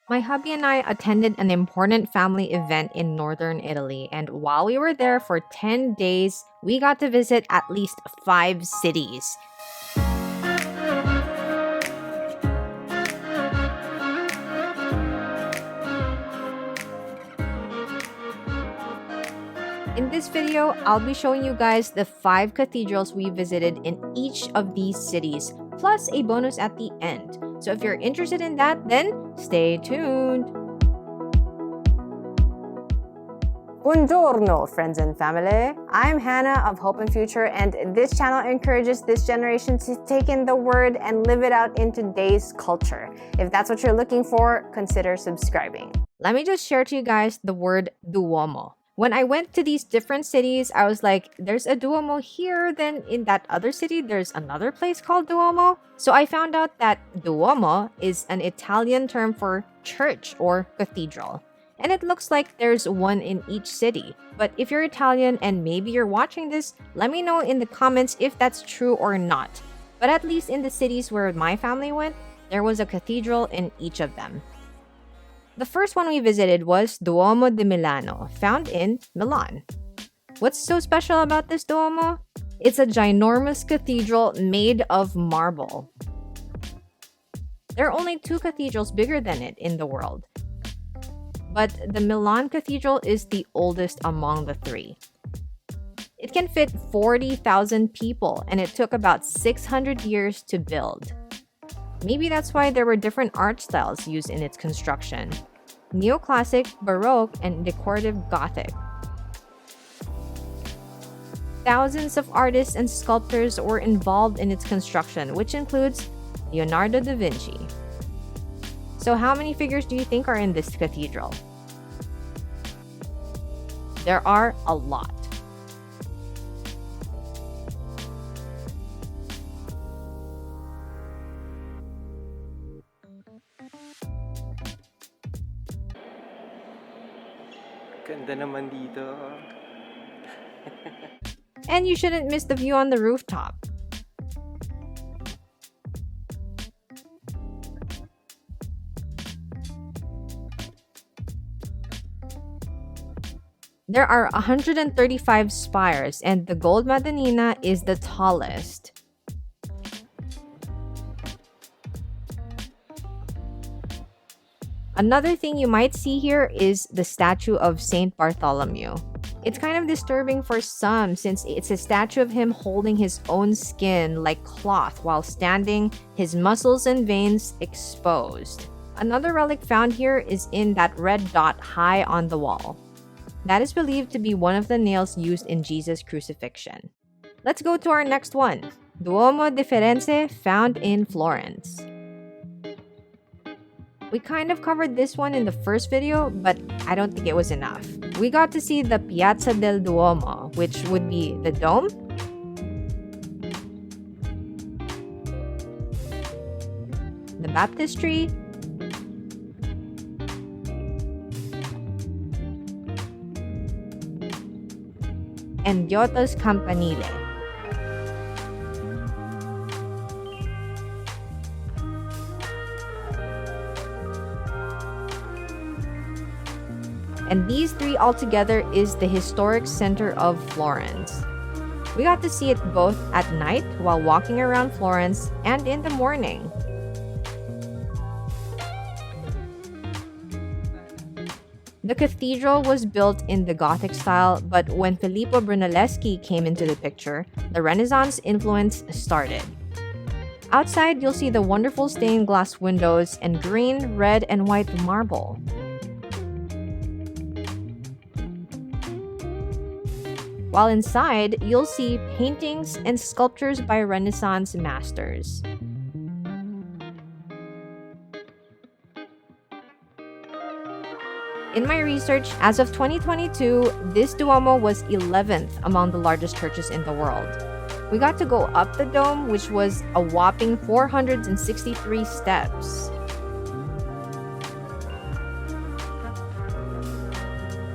My hubby and I attended an important family event in northern Italy, and while we were there for 10 days, we got to visit at least 5 cities. In this video, I'll be showing you guys the 5 cathedrals we visited in each of these cities, plus a bonus at the end. So if you're interested in that, then stay tuned. Buongiorno, friends and family. I'm Hannah of Hope and Future, and this channel encourages this generation to take in the word and live it out in today's culture. If that's what you're looking for, consider subscribing. Let me just share to you guys the word Duomo. When I went to these different cities, I was like, there's a Duomo here, then in that other city, there's another place called Duomo. So I found out that Duomo is an Italian term for church or cathedral. And it looks like there's one in each city. But if you're Italian and maybe you're watching this, let me know in the comments if that's true or not. But at least in the cities where my family went, there was a cathedral in each of them. The first one we visited was Duomo di Milano, found in Milan. What's so special about this Duomo? It's a ginormous cathedral made of marble. There are only 2 cathedrals bigger than it in the world. But the Milan Cathedral is the oldest among the 3. It can fit 40,000 people, and it took about 600 years to build. Maybe that's why there were different art styles used in its construction: Neoclassic, Baroque, and decorative Gothic. Thousands of artists and sculptors were involved in its construction, which includes Leonardo da Vinci. So how many figures do you think are in this cathedral? There are a lot. Ganda naman dito. And you shouldn't miss the view on the rooftop. There are 135 spires, and the gold Madonnina is the tallest. Another thing you might see here is the statue of Saint Bartholomew. It's kind of disturbing for some since it's a statue of him holding his own skin like cloth while standing, his muscles and veins exposed. Another relic found here is in that red dot high on the wall. That is believed to be one of the nails used in Jesus' crucifixion. Let's go to our next one, Duomo di Florence, found in Florence. We kind of covered this one in the first video, but I don't think it was enough. We got to see the Piazza del Duomo, which would be the dome, the baptistry, and Giotto's campanile. And these 3 altogether is the historic center of Florence. We got to see it both at night while walking around Florence and in the morning. The cathedral was built in the Gothic style, but when Filippo Brunelleschi came into the picture, the Renaissance influence started. Outside, you'll see the wonderful stained glass windows and green, red, and white marble. While inside, you'll see paintings and sculptures by Renaissance masters. In my research, as of 2022, this Duomo was 11th among the largest churches in the world. We got to go up the dome, which was a whopping 463 steps.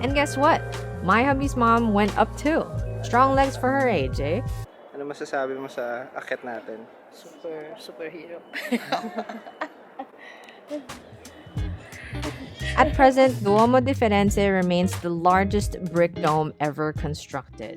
And guess what? My hubby's mom went up too. Strong legs for her age, eh? Ano masasabi mo sa akit natin? Super hirap. At present, Duomo di Florence remains the largest brick dome ever constructed.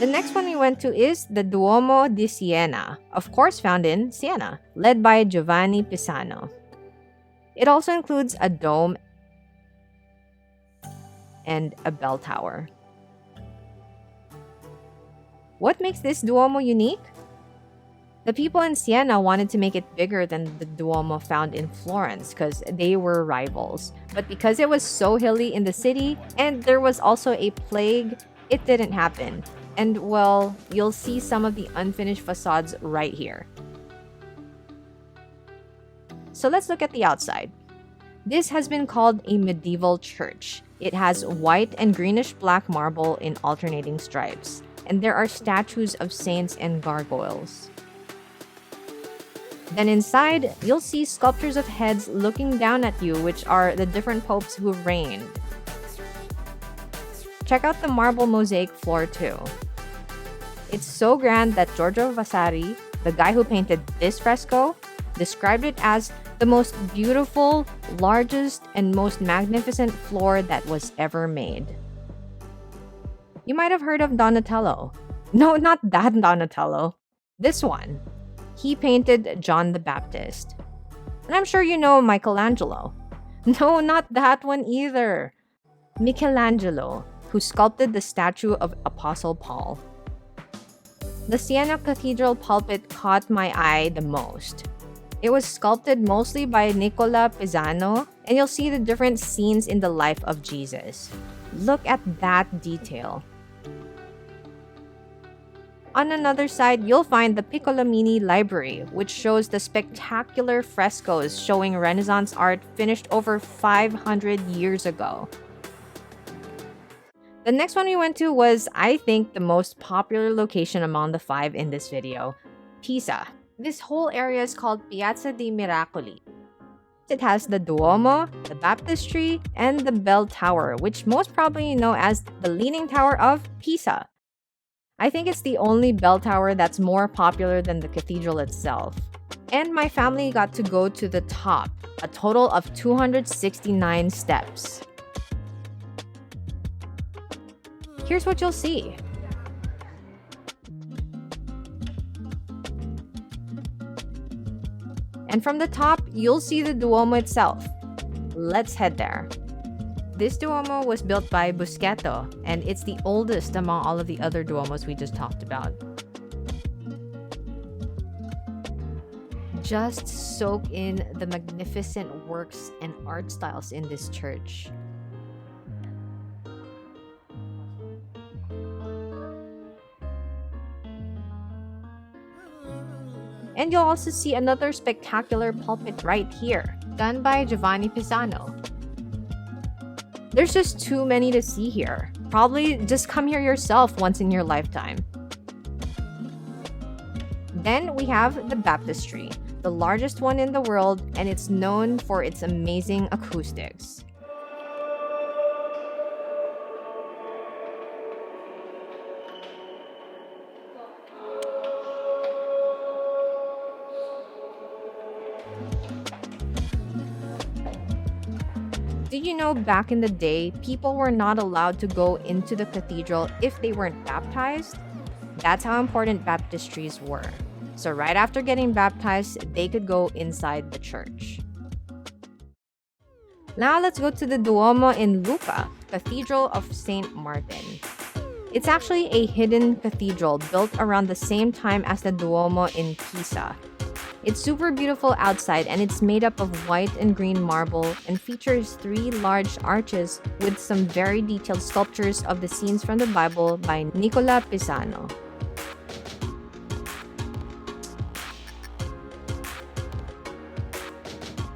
The next one we went to is the Duomo di Siena, of course found in Siena, led by Giovanni Pisano. It also includes a dome and a bell tower. What makes this Duomo unique? The people in Siena wanted to make it bigger than the Duomo found in Florence because they were rivals. But because it was so hilly in the city and there was also a plague, it didn't happen. And well, you'll see some of the unfinished facades right here. So let's look at the outside. This has been called a medieval church. It has white and greenish black marble in alternating stripes. And there are statues of saints and gargoyles. Then inside, you'll see sculptures of heads looking down at you, which are the different popes who reigned. Check out the marble mosaic floor too. It's so grand that Giorgio Vasari, the guy who painted this fresco, described it as the most beautiful, largest, and most magnificent floor that was ever made. You might have heard of Donatello. No, not that Donatello. This one. He painted John the Baptist. And I'm sure you know Michelangelo. No, not that one either. Michelangelo, who sculpted the statue of Apostle Paul. The Siena Cathedral pulpit caught my eye the most. It was sculpted mostly by Nicola Pisano, and you'll see the different scenes in the life of Jesus. Look at that detail. On another side, you'll find the Piccolomini Library, which shows the spectacular frescoes showing Renaissance art finished over 500 years ago. The next one we went to was, I think, the most popular location among the 5 in this video, Pisa. This whole area is called Piazza dei Miracoli. It has the Duomo, the Baptistry, and the Bell Tower, which most probably you know as the Leaning Tower of Pisa. I think it's the only bell tower that's more popular than the cathedral itself. And my family got to go to the top, a total of 269 steps. Here's what you'll see. And from the top, you'll see the Duomo itself. Let's head there. This Duomo was built by Busquetto, and it's the oldest among all of the other Duomos we just talked about. Just soak in the magnificent works and art styles in this church. And you'll also see another spectacular pulpit right here, done by Giovanni Pisano. There's just too many to see here. Probably just come here yourself once in your lifetime. Then we have the Baptistry, the largest one in the world, and it's known for its amazing acoustics. Did you know back in the day, people were not allowed to go into the cathedral if they weren't baptized? That's how important baptistries were. So right after getting baptized, they could go inside the church. Now let's go to the Duomo in Lucca, Cathedral of St. Martin. It's actually a hidden cathedral built around the same time as the Duomo in Pisa. It's super beautiful outside, and it's made up of white and green marble and features 3 large arches with some very detailed sculptures of the scenes from the Bible by Nicola Pisano.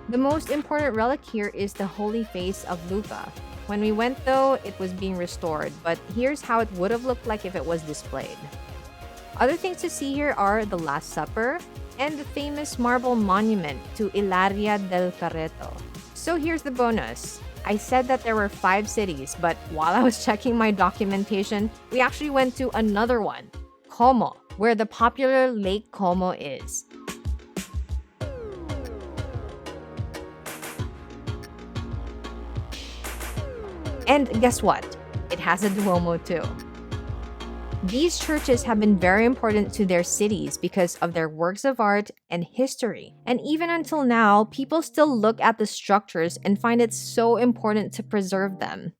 The most important relic here is the Holy Face of Lucca. When we went though, it was being restored, but here's how it would have looked like if it was displayed. Other things to see here are the Last Supper and the famous marble monument to Ilaria del Carretto. So here's the bonus. I said that there were 5 cities, but while I was checking my documentation, we actually went to another one, Como, where the popular Lake Como is. And guess what? It has a Duomo too. These churches have been very important to their cities because of their works of art and history. And even until now, people still look at the structures and find it so important to preserve them.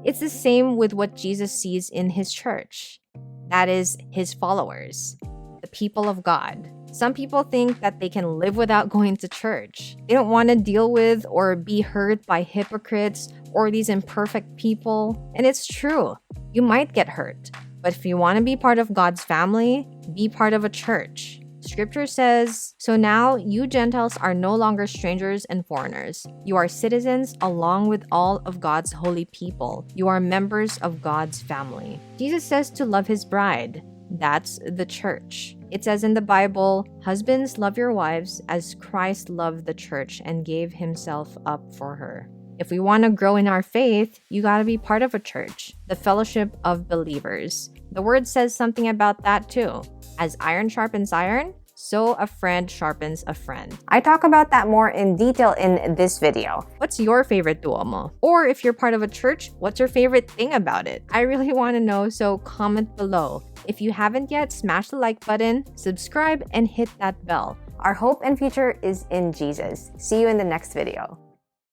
It's the same with what Jesus sees in his church. That is, his followers, the people of God. Some people think that they can live without going to church. They don't want to deal with or be hurt by hypocrites or these imperfect people. And it's true. You might get hurt. But if you want to be part of God's family, be part of a church. Scripture says, "So now you Gentiles are no longer strangers and foreigners. You are citizens along with all of God's holy people. You are members of God's family." Jesus says to love his bride. That's the church. It says in the Bible, "Husbands, love your wives as Christ loved the church and gave himself up for her." If we want to grow in our faith, you got to be part of a church, the fellowship of believers. The word says something about that too. As iron sharpens iron, so a friend sharpens a friend. I talk about that more in detail in this video. What's your favorite Duomo? Or if you're part of a church, what's your favorite thing about it? I really want to know, so comment below. If you haven't yet, smash the like button, subscribe, and hit that bell. Our hope and future is in Jesus. See you in the next video.